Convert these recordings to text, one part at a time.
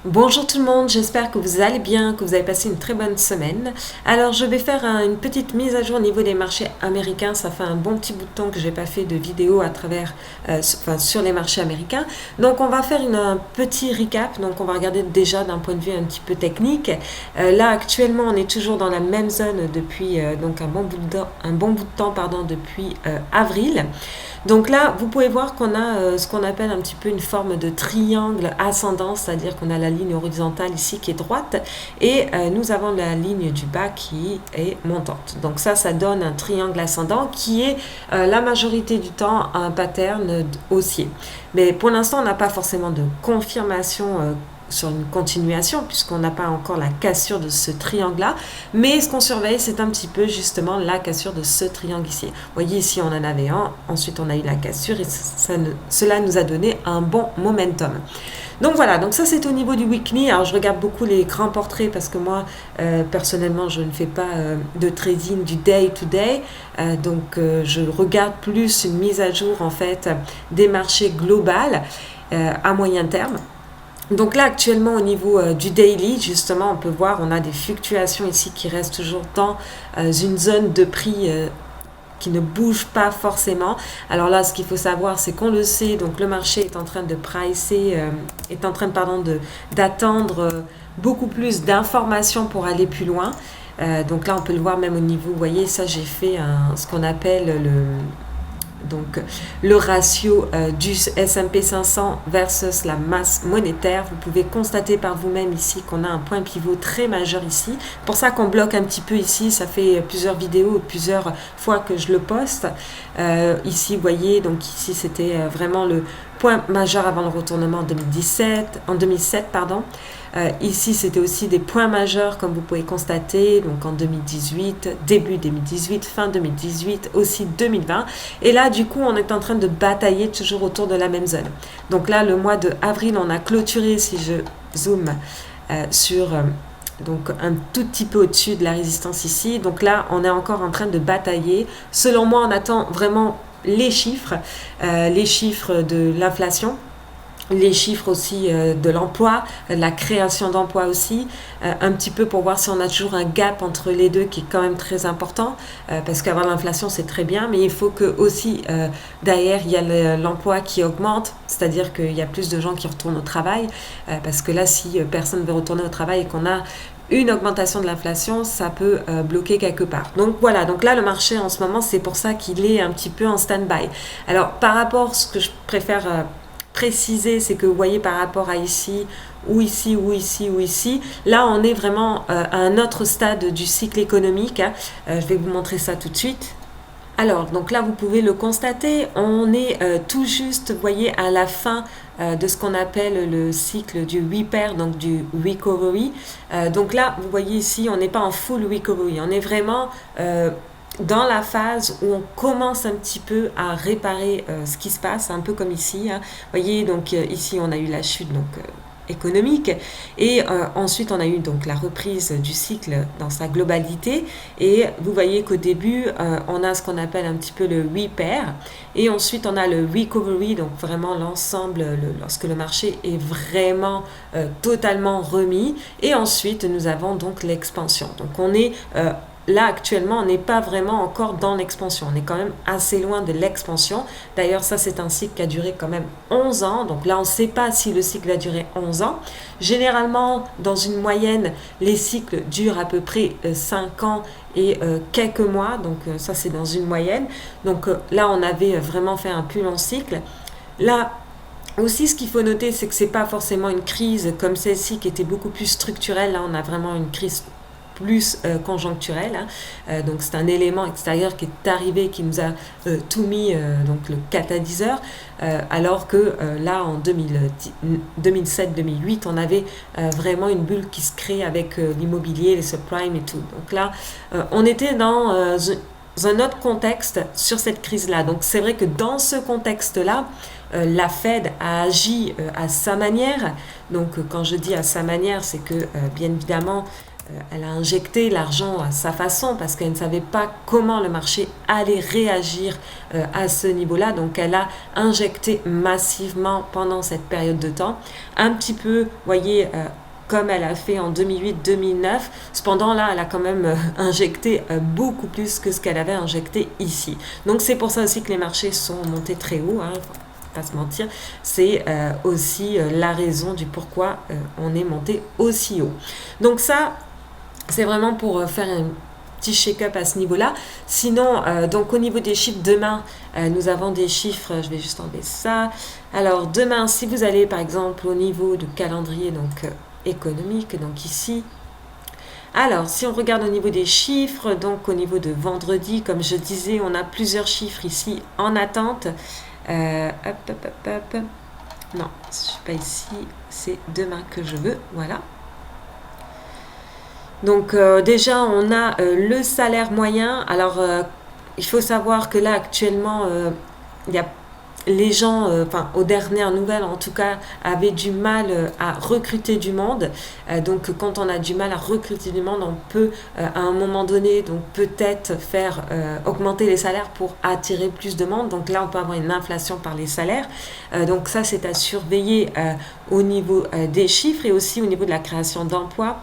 Bonjour tout le monde, j'espère que vous allez bien, que vous avez passé une très bonne semaine. Alors je vais faire une petite mise à jour au niveau des marchés américains. Ça fait un bon petit bout de temps que j'ai pas fait de vidéo à travers, sur les marchés américains. Donc on va faire un petit recap. Donc on va regarder déjà d'un point de vue un petit peu technique. Là actuellement on est toujours dans la même zone depuis donc un bon bout de temps depuis avril. Donc là, vous pouvez voir qu'on a ce qu'on appelle un petit peu une forme de triangle ascendant, c'est-à-dire qu'on a la ligne horizontale ici qui est droite et nous avons la ligne du bas qui est montante. Donc ça donne un triangle ascendant qui est la majorité du temps un pattern haussier. Mais pour l'instant, on n'a pas forcément de confirmation sur une continuation puisqu'on n'a pas encore la cassure de ce triangle-là. Mais ce qu'on surveille, c'est un petit peu justement la cassure de ce triangle ici. Vous voyez ici, on en avait un, ensuite on a eu la cassure et cela nous a donné un bon momentum. Donc voilà, donc ça c'est au niveau du weekly. Alors je regarde beaucoup les grands portraits parce que moi personnellement je ne fais pas de trading du day to day. Je regarde plus une mise à jour en fait des marchés global à moyen terme. Donc là, actuellement, au niveau du daily, justement, on peut voir, on a des fluctuations ici qui restent toujours dans une zone de prix qui ne bouge pas forcément. Alors là, ce qu'il faut savoir, c'est qu'on le sait, donc le marché est en train de d'attendre beaucoup plus d'informations pour aller plus loin. Donc là, on peut le voir même au niveau, vous voyez, ça j'ai fait ce qu'on appelle le ratio du S&P 500 versus la masse monétaire. Vous pouvez constater par vous-même ici qu'on a un point pivot très majeur ici. Pour ça qu'on bloque un petit peu ici, ça fait plusieurs vidéos, plusieurs fois que je le poste. Ici, vous voyez, donc ici c'était vraiment le point majeur avant le retournement en 2007, pardon. Ici, c'était aussi des points majeurs, comme vous pouvez constater, donc en 2018, début 2018, fin 2018, aussi 2020. Et là, du coup, on est en train de batailler toujours autour de la même zone. Donc là, le mois de avril, on a clôturé, si je zoome sur donc un tout petit peu au-dessus de la résistance ici. Donc là, on est encore en train de batailler. Selon moi, on attend vraiment les chiffres de l'inflation. Les chiffres aussi de l'emploi, la création d'emplois aussi, un petit peu pour voir si on a toujours un gap entre les deux qui est quand même très important, parce qu'avoir l'inflation c'est très bien, mais il faut que aussi derrière il y a l'emploi qui augmente, c'est-à-dire qu'il y a plus de gens qui retournent au travail, parce que là si personne ne veut retourner au travail et qu'on a une augmentation de l'inflation, ça peut bloquer quelque part. Donc voilà, donc là le marché en ce moment c'est pour ça qu'il est un petit peu en stand-by. Alors par rapport à ce que je préfère préciser, c'est que vous voyez par rapport à ici, ou ici, ou ici, ou ici, là on est vraiment à un autre stade du cycle économique. Je vais vous montrer ça tout de suite. Alors, donc là, vous pouvez le constater, on est tout juste, vous voyez, à la fin de ce qu'on appelle le cycle du repair, donc du recovery. Donc là, vous voyez ici, on n'est pas en full recovery, on est vraiment dans la phase où on commence un petit peu à réparer ce qui se passe, un peu comme ici. Vous voyez, donc ici, on a eu la chute économique et ensuite on a eu donc la reprise du cycle dans sa globalité et vous voyez qu'au début on a ce qu'on appelle un petit peu le repair et ensuite on a le recovery, donc vraiment l'ensemble lorsque le marché est vraiment totalement remis, et ensuite nous avons donc l'expansion. Donc on est là, actuellement, on n'est pas vraiment encore dans l'expansion. On est quand même assez loin de l'expansion. D'ailleurs, ça, c'est un cycle qui a duré quand même 11 ans. Donc là, on ne sait pas si le cycle va durer 11 ans. Généralement, dans une moyenne, les cycles durent à peu près 5 ans et quelques mois. Donc ça, c'est dans une moyenne. Donc là, on avait vraiment fait un plus long cycle. Là, aussi, ce qu'il faut noter, c'est que ce n'est pas forcément une crise comme celle-ci qui était beaucoup plus structurelle. Là, on a vraiment une crise plus conjoncturel, donc c'est un élément extérieur qui est arrivé, qui nous a tout mis, donc le catalyseur, alors que là en 2007-2008 on avait vraiment une bulle qui se crée avec l'immobilier, les subprimes et tout. Donc là on était dans un autre contexte sur cette crise-là. Donc c'est vrai que dans ce contexte-là, la Fed a agi à sa manière. Donc quand je dis à sa manière, c'est que bien évidemment elle a injecté l'argent à sa façon parce qu'elle ne savait pas comment le marché allait réagir à ce niveau-là. Donc elle a injecté massivement pendant cette période de temps. Un petit peu, voyez, comme elle a fait en 2008-2009. Cependant, là, elle a quand même injecté beaucoup plus que ce qu'elle avait injecté ici. Donc c'est pour ça aussi que les marchés sont montés très haut, hein, pas se mentir, c'est aussi la raison du pourquoi on est monté aussi haut. Donc ça, c'est vraiment pour faire un petit shake-up à ce niveau-là. Sinon, donc au niveau des chiffres, demain, nous avons des chiffres, je vais juste enlever ça. Alors demain, si vous allez par exemple au niveau du calendrier donc économique, donc ici, alors, si on regarde au niveau des chiffres, donc au niveau de vendredi, comme je disais, on a plusieurs chiffres ici en attente. Non, je ne suis pas ici, c'est demain que je veux, voilà. Donc déjà, on a le salaire moyen. Alors, il faut savoir que là, actuellement, il y a les gens, aux dernières nouvelles en tout cas, avaient du mal à recruter du monde. Donc quand on a du mal à recruter du monde, on peut à un moment donné donc peut-être faire augmenter les salaires pour attirer plus de monde. Donc là on peut avoir une inflation par les salaires. Donc ça c'est à surveiller au niveau des chiffres et aussi au niveau de la création d'emplois.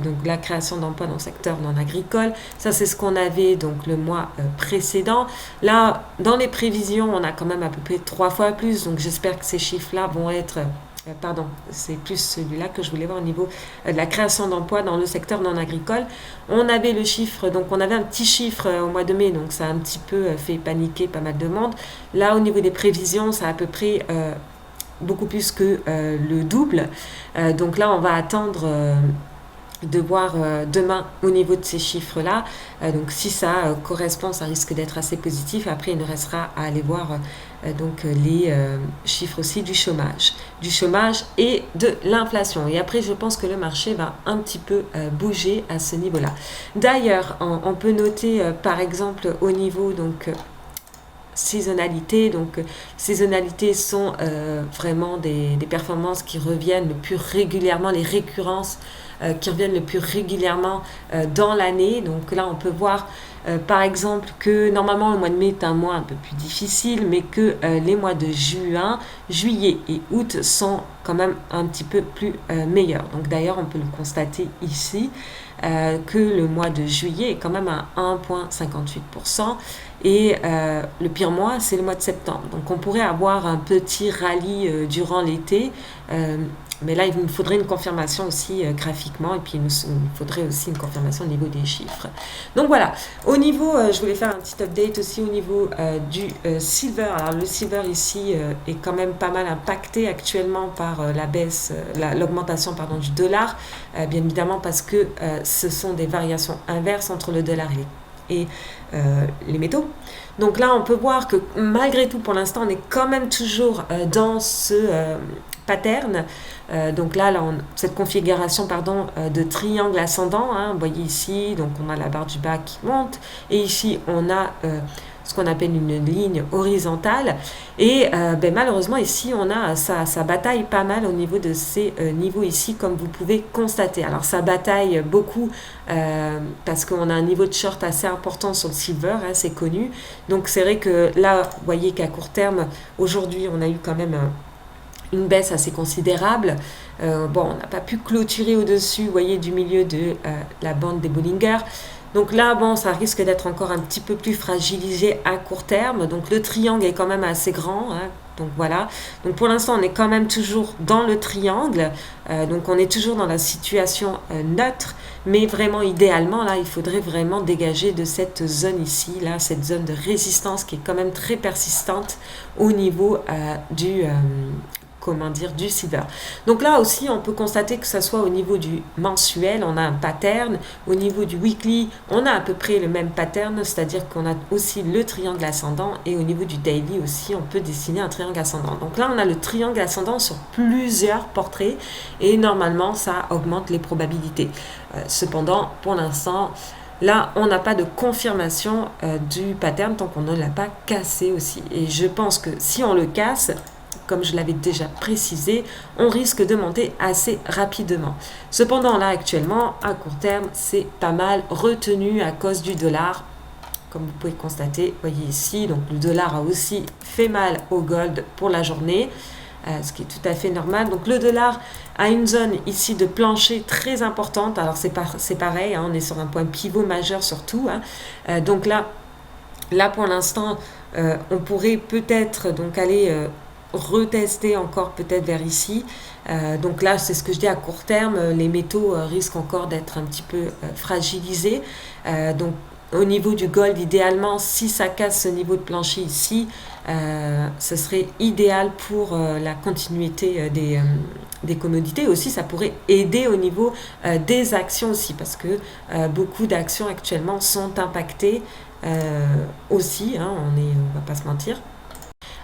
Donc la création d'emplois dans le secteur non agricole, ça c'est ce qu'on avait donc le mois précédent. Là, dans les prévisions, on a quand même à peu près 3 fois plus, donc j'espère que ces chiffres-là vont être... pardon, c'est plus celui-là que je voulais voir au niveau de la création d'emplois dans le secteur non agricole. On avait le chiffre, donc on avait un petit chiffre au mois de mai, donc ça a un petit peu fait paniquer pas mal de monde. Là, au niveau des prévisions, ça a à peu près... beaucoup plus que le double. Donc là, on va attendre... de voir demain au niveau de ces chiffres-là. Donc si ça correspond, ça risque d'être assez positif. Après, il nous restera à aller voir donc les chiffres aussi du chômage et de l'inflation. Et après, je pense que le marché va un petit peu bouger à ce niveau-là. D'ailleurs, on peut noter par exemple au niveau donc saisonnalité. Donc, saisonnalité sont vraiment des performances qui reviennent le plus régulièrement, les récurrences qui reviennent le plus régulièrement dans l'année. Donc là, on peut voir par exemple que normalement le mois de mai est un mois un peu plus difficile, mais que les mois de juin, juillet et août sont quand même un petit peu plus meilleurs. Donc d'ailleurs, on peut le constater ici. Que le mois de juillet est quand même à 1,58% et le pire mois c'est le mois de septembre. Donc on pourrait avoir un petit rallye durant l'été, mais là il nous faudrait une confirmation aussi graphiquement et puis il nous faudrait aussi une confirmation au niveau des chiffres. Donc voilà, au niveau, je voulais faire un petit update aussi au niveau du silver. Alors le silver ici est quand même pas mal impacté actuellement par la baisse, l'augmentation pardon, du dollar, bien évidemment parce que ce sont des variations inverses entre le dollar et les métaux. Donc là, on peut voir que malgré tout, pour l'instant, on est quand même toujours dans ce pattern. Donc là cette configuration de triangle ascendant, hein, vous voyez ici, donc on a la barre du bas qui monte, et ici on a ce qu'on appelle une ligne horizontale, et malheureusement ici on a ça bataille pas mal au niveau de ces niveaux ici, comme vous pouvez constater. Alors ça bataille beaucoup parce qu'on a un niveau de short assez important sur le silver, hein, c'est connu. Donc c'est vrai que là vous voyez qu'à court terme aujourd'hui on a eu quand même une baisse assez considérable. On n'a pas pu clôturer au-dessus, vous voyez, du milieu de la bande des Bollinger. Donc là, ça risque d'être encore un petit peu plus fragilisé à court terme. Donc le triangle est quand même assez grand, hein. Donc voilà. Donc pour l'instant, on est quand même toujours dans le triangle. Donc on est toujours dans la situation neutre. Mais vraiment, idéalement, là, il faudrait vraiment dégager de cette zone ici, là, cette zone de résistance qui est quand même très persistante au niveau du silver. Donc là aussi, on peut constater que ce soit au niveau du mensuel, on a un pattern. Au niveau du weekly, on a à peu près le même pattern, c'est-à-dire qu'on a aussi le triangle ascendant, et au niveau du daily aussi, on peut dessiner un triangle ascendant. Donc là, on a le triangle ascendant sur plusieurs portraits, et normalement, ça augmente les probabilités. Cependant, pour l'instant, là, on n'a pas de confirmation du pattern tant qu'on ne l'a pas cassé aussi. Et je pense que si on le casse, comme je l'avais déjà précisé, on risque de monter assez rapidement. Cependant, là, actuellement, à court terme, c'est pas mal retenu à cause du dollar. Comme vous pouvez constater, voyez ici, donc le dollar a aussi fait mal au gold pour la journée. Ce qui est tout à fait normal. Donc le dollar a une zone ici de plancher très importante. Alors c'est pareil, hein, on est sur un point pivot majeur surtout. Hein. Donc là pour l'instant, on pourrait peut-être donc aller retester encore peut-être vers ici. Donc là, c'est ce que je dis à court terme, les métaux risquent encore d'être un petit peu fragilisés. Donc au niveau du gold, idéalement, si ça casse ce niveau de plancher ici, ce serait idéal pour la continuité des commodités. Aussi, ça pourrait aider au niveau des actions aussi, parce que beaucoup d'actions actuellement sont impactées aussi, hein, on va pas se mentir.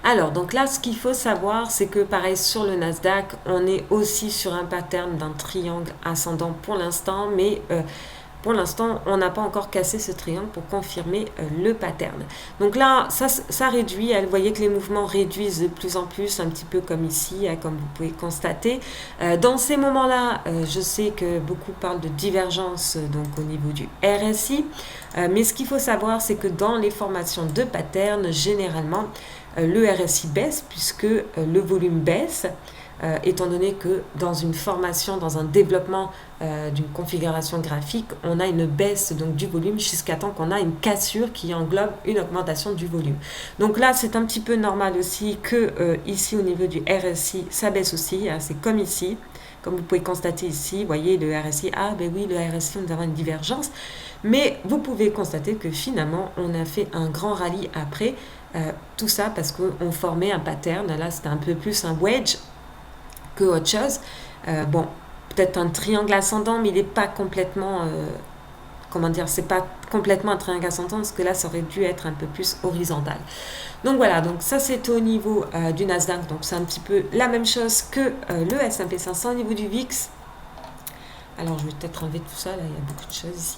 Alors, donc là, ce qu'il faut savoir, c'est que pareil sur le Nasdaq, on est aussi sur un pattern d'un triangle ascendant pour l'instant, mais pour l'instant, on n'a pas encore cassé ce triangle pour confirmer le pattern. Donc là, ça réduit. Vous voyez que les mouvements réduisent de plus en plus, un petit peu comme ici, hein, comme vous pouvez constater. Dans ces moments-là, je sais que beaucoup parlent de divergence donc au niveau du RSI. Mais ce qu'il faut savoir, c'est que dans les formations de pattern, généralement, le RSI baisse puisque le volume baisse. Étant donné que dans une formation, dans un développement d'une configuration graphique, on a une baisse donc du volume jusqu'à temps qu'on a une cassure qui englobe une augmentation du volume. Donc là, c'est un petit peu normal aussi que ici au niveau du RSI, ça baisse aussi, hein, c'est comme ici. Comme vous pouvez constater ici, vous voyez le RSI, ah ben oui, le RSI, nous avons une divergence. Mais vous pouvez constater que finalement, on a fait un grand rallye après. Tout ça parce qu'on formait un pattern. Là, c'était un peu plus un wedge que autre chose. Bon, peut-être un triangle ascendant, mais il n'est pas complètement, c'est pas complètement un triangle ascendant, parce que là, ça aurait dû être un peu plus horizontal. Donc voilà, donc ça c'est au niveau du Nasdaq, donc c'est un petit peu la même chose que le S&P 500 au niveau du VIX. Alors je vais peut-être enlever tout ça, là il y a beaucoup de choses ici.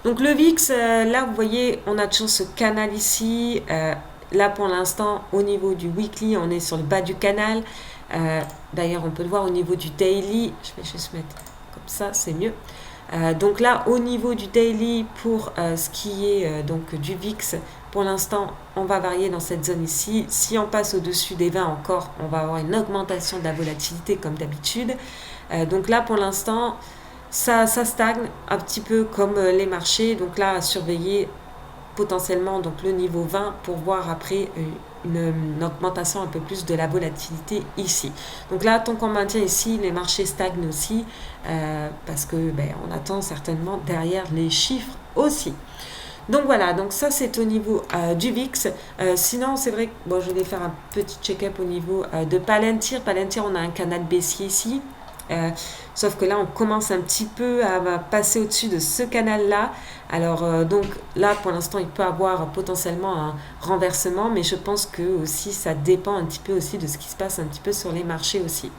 Donc le VIX, là vous voyez, on a toujours ce canal ici. Là pour l'instant, au niveau du weekly, on est sur le bas du canal. D'ailleurs, on peut le voir au niveau du daily. Je vais juste mettre comme ça, c'est mieux. Donc là, au niveau du daily, pour ce qui est donc du VIX, pour l'instant, on va varier dans cette zone ici. Si on passe au-dessus des 20 encore, on va avoir une augmentation de la volatilité comme d'habitude. Donc là, pour l'instant, ça stagne un petit peu comme les marchés. Donc là, à surveiller potentiellement donc le niveau 20 pour voir après une augmentation un peu plus de la volatilité ici. Donc là, tant qu'on maintient ici, les marchés stagnent aussi parce que on attend certainement derrière les chiffres aussi. Donc voilà, donc ça c'est au niveau du VIX. Sinon, c'est vrai que je vais faire un petit check-up au niveau de Palantir. Palantir, on a un canal baissier ici. Sauf que là on commence un petit peu à passer au-dessus de ce canal-là. Alors donc là pour l'instant il peut avoir potentiellement un renversement, mais je pense que aussi ça dépend un petit peu aussi de ce qui se passe un petit peu sur les marchés aussi.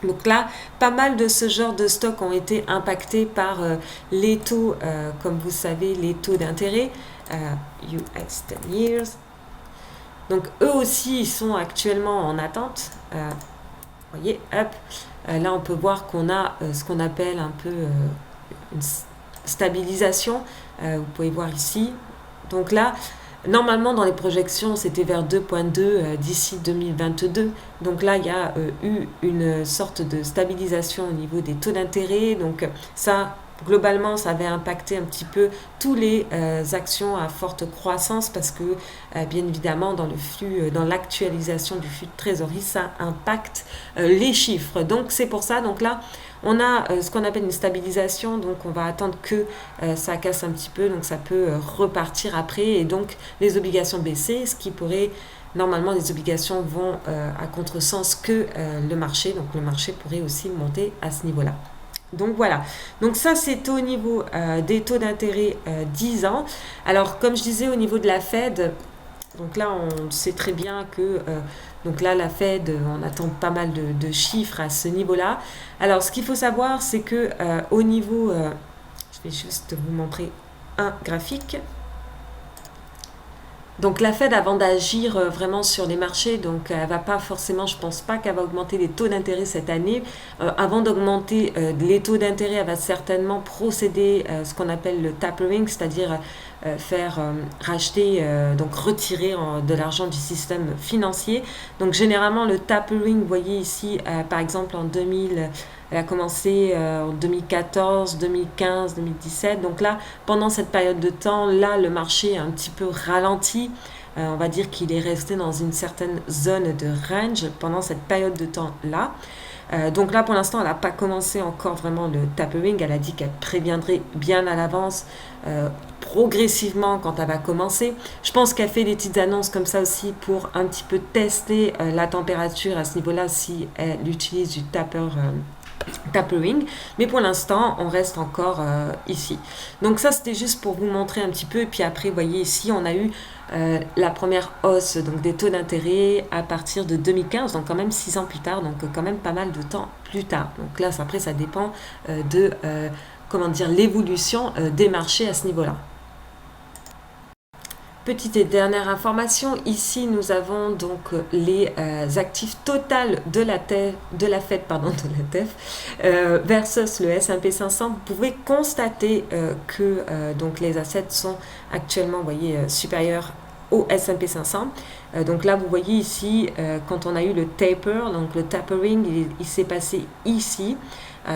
Donc là, pas mal de ce genre de stocks ont été impactés par les taux, comme vous savez, les taux d'intérêt, US 10 years. Donc eux aussi, ils sont actuellement en attente. Vous voyez, hop, là on peut voir qu'on a ce qu'on appelle un peu une stabilisation. Vous pouvez voir ici. Donc là, normalement dans les projections, c'était vers 2,2 d'ici 2022. Donc là, il y a eu une sorte de stabilisation au niveau des taux d'intérêt. Donc ça, globalement, ça avait impacté un petit peu tous les actions à forte croissance parce que, bien évidemment, dans le flux, dans l'actualisation du flux de trésorerie, ça impacte les chiffres. Donc, c'est pour ça. Donc là, on a ce qu'on appelle une stabilisation. Donc, on va attendre que ça casse un petit peu. Donc, ça peut repartir après. Et donc, les obligations baisser, ce qui pourrait... Normalement, les obligations vont à contresens que le marché. Donc, le marché pourrait aussi monter à ce niveau-là. Donc voilà, donc ça c'est au niveau des taux d'intérêt 10 ans. Alors comme je disais au niveau de la Fed, donc là on sait très bien que donc là la Fed, on attend pas mal de chiffres à ce niveau-là. Alors ce qu'il faut savoir c'est que au niveau, je vais juste vous montrer un graphique. Donc la Fed, avant d'agir vraiment sur les marchés, donc elle va pas forcément, je pense pas qu'elle va augmenter les taux d'intérêt cette année. Avant d'augmenter les taux d'intérêt, elle va certainement procéder à ce qu'on appelle le tapering, c'est-à-dire faire racheter, donc retirer de l'argent du système financier. Donc généralement le tapering, vous voyez ici, par exemple en 2000, elle a commencé en 2014, 2015, 2017. Donc là, pendant cette période de temps, là, le marché est un petit peu ralenti. On va dire qu'il est resté dans une certaine zone de range pendant cette période de temps-là. Donc là, pour l'instant, elle n'a pas commencé encore vraiment le tapering. Elle a dit qu'elle préviendrait bien à l'avance, progressivement quand elle va commencer. Je pense qu'elle fait des petites annonces comme ça aussi pour un petit peu tester la température à ce niveau-là si elle utilise du tapering, mais pour l'instant on reste encore ici. Donc ça c'était juste pour vous montrer un petit peu, et puis après vous voyez ici on a eu la première hausse donc des taux d'intérêt à partir de 2015, donc quand même 6 ans plus tard, donc quand même pas mal de temps plus tard. Donc là après ça dépend de comment dire, l'évolution des marchés à ce niveau-là. Petite et dernière information, ici nous avons donc les actifs totaux de la Fed versus le S&P 500. Vous pouvez constater que donc les assets sont actuellement, vous voyez, supérieurs au S&P 500. Donc là, vous voyez ici, quand on a eu le taper, donc le tapering, il s'est passé ici.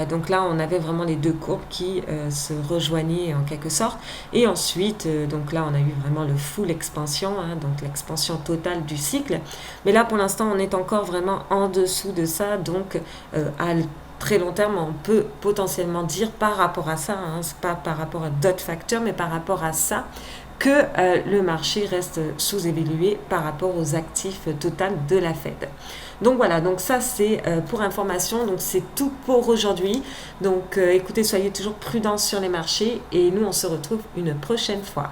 Donc là, on avait vraiment les deux courbes qui se rejoignaient en quelque sorte. Et ensuite, donc là, on a eu vraiment le full expansion, donc l'expansion totale du cycle. Mais là, pour l'instant, on est encore vraiment en dessous de ça. Donc, à très long terme, on peut potentiellement dire par rapport à ça, c'est pas par rapport à d'autres facteurs, mais par rapport à ça, que le marché reste sous-évalué par rapport aux actifs total de la Fed. Donc voilà, donc ça c'est pour information, donc c'est tout pour aujourd'hui. Donc écoutez, soyez toujours prudents sur les marchés et nous on se retrouve une prochaine fois.